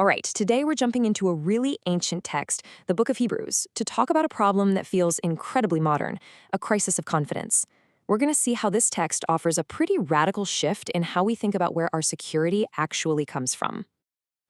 All right, today we're jumping into a really ancient text, the book of Hebrews, to talk about a problem that feels incredibly modern, a crisis of confidence. We're going to see how this text offers a pretty radical shift in how we think about where our security actually comes from.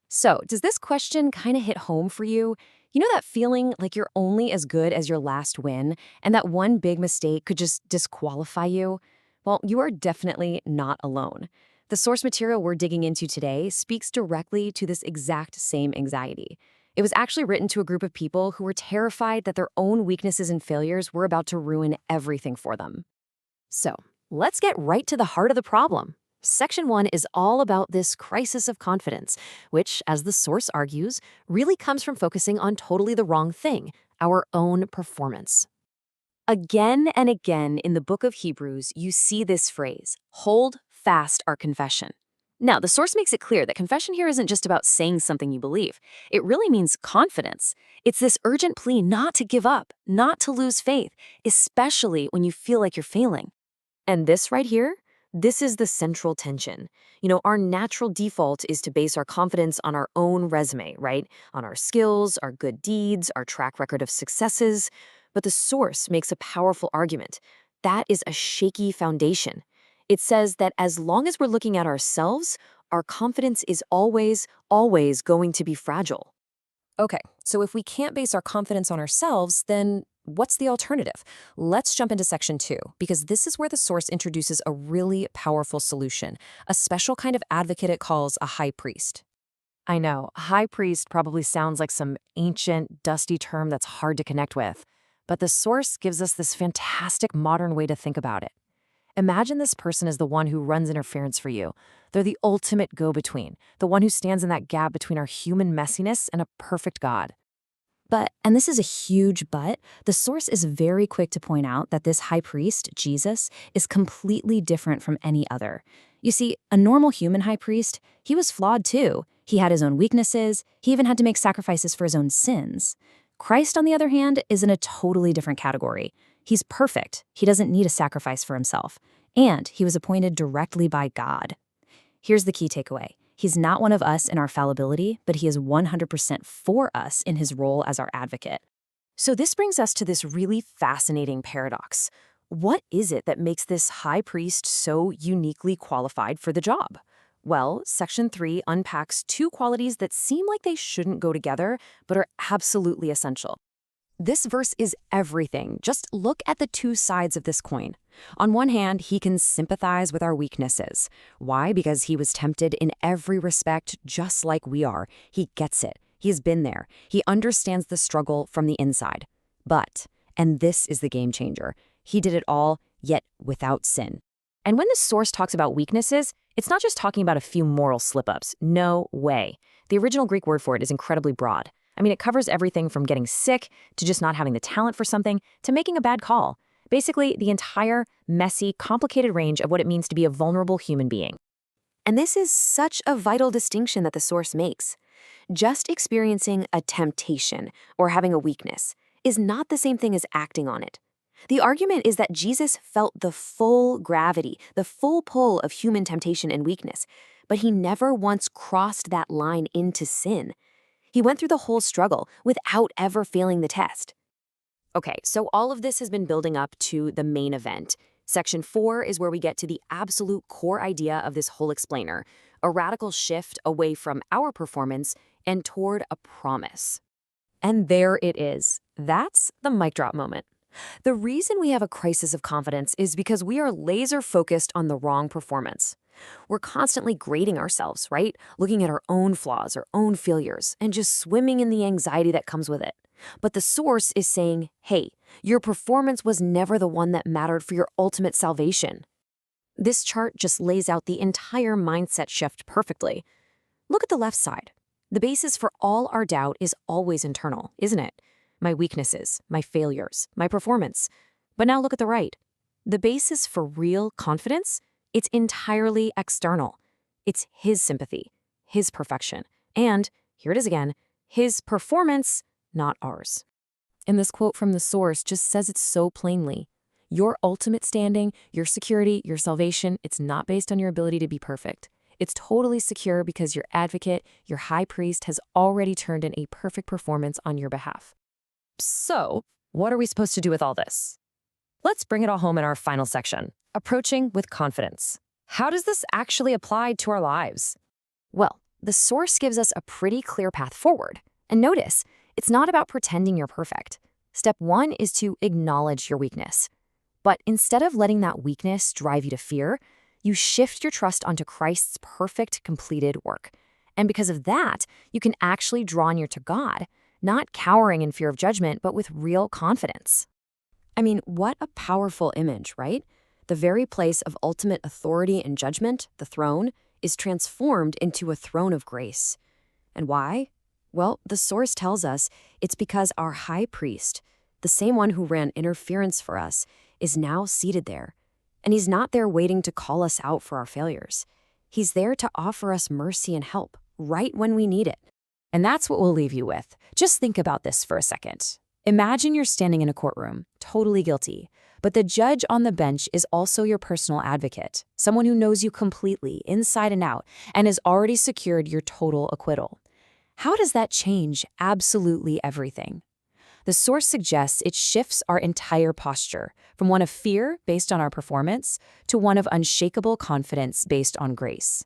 So, does this question kind of hit home for you? You know that feeling like you're only as good as your last win, and that one big mistake could just disqualify you? Well, you are definitely not alone. The source material we're digging into today speaks directly to this exact same anxiety. It was actually written to a group of people who were terrified that their own weaknesses and failures were about to ruin everything for them. So, let's get right to the heart of the problem. Section 1 is all about this crisis of confidence, which, as the source argues, really comes from focusing on totally the wrong thing, our own performance. Again and again in the book of Hebrews, you see this phrase, hold fast our confession. Now, the source makes it clear that confession here isn't just about saying something you believe. It really means confidence. It's this urgent plea not to give up, not to lose faith, especially when you feel like you're failing. And this right here, this is the central tension. Our natural default is to base our confidence on our own resume, right? On our skills, our good deeds, our track record of successes. But the source makes a powerful argument. That is a shaky foundation. It says that as long as we're looking at ourselves, our confidence is always, always going to be fragile. Okay, so if we can't base our confidence on ourselves, then what's the alternative? Let's jump into section 2, because this is where the source introduces a really powerful solution, a special kind of advocate it calls a high priest. I know, high priest probably sounds like some ancient, dusty term that's hard to connect with, but the source gives us this fantastic modern way to think about it. Imagine this person as the one who runs interference for you. They're the ultimate go-between, the one who stands in that gap between our human messiness and a perfect God. But, and this is a huge but, the source is very quick to point out that this high priest, Jesus, is completely different from any other. You see, a normal human high priest, he was flawed too. He had his own weaknesses, he even had to make sacrifices for his own sins. Christ, on the other hand, is in a totally different category. He's perfect. He doesn't need a sacrifice for himself. And he was appointed directly by God. Here's the key takeaway. He's not one of us in our fallibility, but he is 100% for us in his role as our advocate. So this brings us to this really fascinating paradox. What is it that makes this high priest so uniquely qualified for the job? Well, section 3 unpacks two qualities that seem like they shouldn't go together, but are absolutely essential. This verse is everything. Just look at the two sides of this coin. On one hand, he can sympathize with our weaknesses. Why? Because he was tempted in every respect just like we are. He gets it. He's been there. He understands the struggle from the inside. But, and this is the game changer, he did it all, yet without sin. And when the source talks about weaknesses, it's not just talking about a few moral slip-ups. No way. The original Greek word for it is incredibly broad. I mean, it covers everything from getting sick to just not having the talent for something to making a bad call. Basically, the entire, messy, complicated range of what it means to be a vulnerable human being. And this is such a vital distinction that the source makes. Just experiencing a temptation or having a weakness is not the same thing as acting on it. The argument is that Jesus felt the full gravity, the full pull of human temptation and weakness, but he never once crossed that line into sin. He went through the whole struggle without ever failing the test. Okay, so all of this has been building up to the main event. Section 4 is where we get to the absolute core idea of this whole explainer, a radical shift away from our performance and toward a promise. And there it is. That's the mic drop moment. The reason we have a crisis of confidence is because we are laser focused on the wrong performance. We're constantly grading ourselves, right? Looking at our own flaws, our own failures, and just swimming in the anxiety that comes with it. But the source is saying, hey, your performance was never the one that mattered for your ultimate salvation. This chart just lays out the entire mindset shift perfectly. Look at the left side. The basis for all our doubt is always internal, isn't it? My weaknesses, my failures, my performance. But now look at the right. The basis for real confidence, it's entirely external. It's his sympathy, his perfection, and, here it is again, his performance, not ours. And this quote from the source just says it so plainly. Your ultimate standing, your security, your salvation, it's not based on your ability to be perfect. It's totally secure because your advocate, your high priest, has already turned in a perfect performance on your behalf. So, what are we supposed to do with all this? Let's bring it all home in our final section, approaching with confidence. How does this actually apply to our lives? Well, the source gives us a pretty clear path forward. And notice, it's not about pretending you're perfect. Step 1 is to acknowledge your weakness. But instead of letting that weakness drive you to fear, you shift your trust onto Christ's perfect, completed work. And because of that, you can actually draw near to God, not cowering in fear of judgment, but with real confidence. I mean, what a powerful image, right? The very place of ultimate authority and judgment, the throne, is transformed into a throne of grace. And why? Well, the source tells us it's because our high priest, the same one who ran interference for us, is now seated there. And he's not there waiting to call us out for our failures. He's there to offer us mercy and help right when we need it. And that's what we'll leave you with. Just think about this for a second. Imagine you're standing in a courtroom, totally guilty, but the judge on the bench is also your personal advocate, someone who knows you completely, inside and out, and has already secured your total acquittal. How does that change absolutely everything? The source suggests it shifts our entire posture from one of fear based on our performance to one of unshakable confidence based on grace.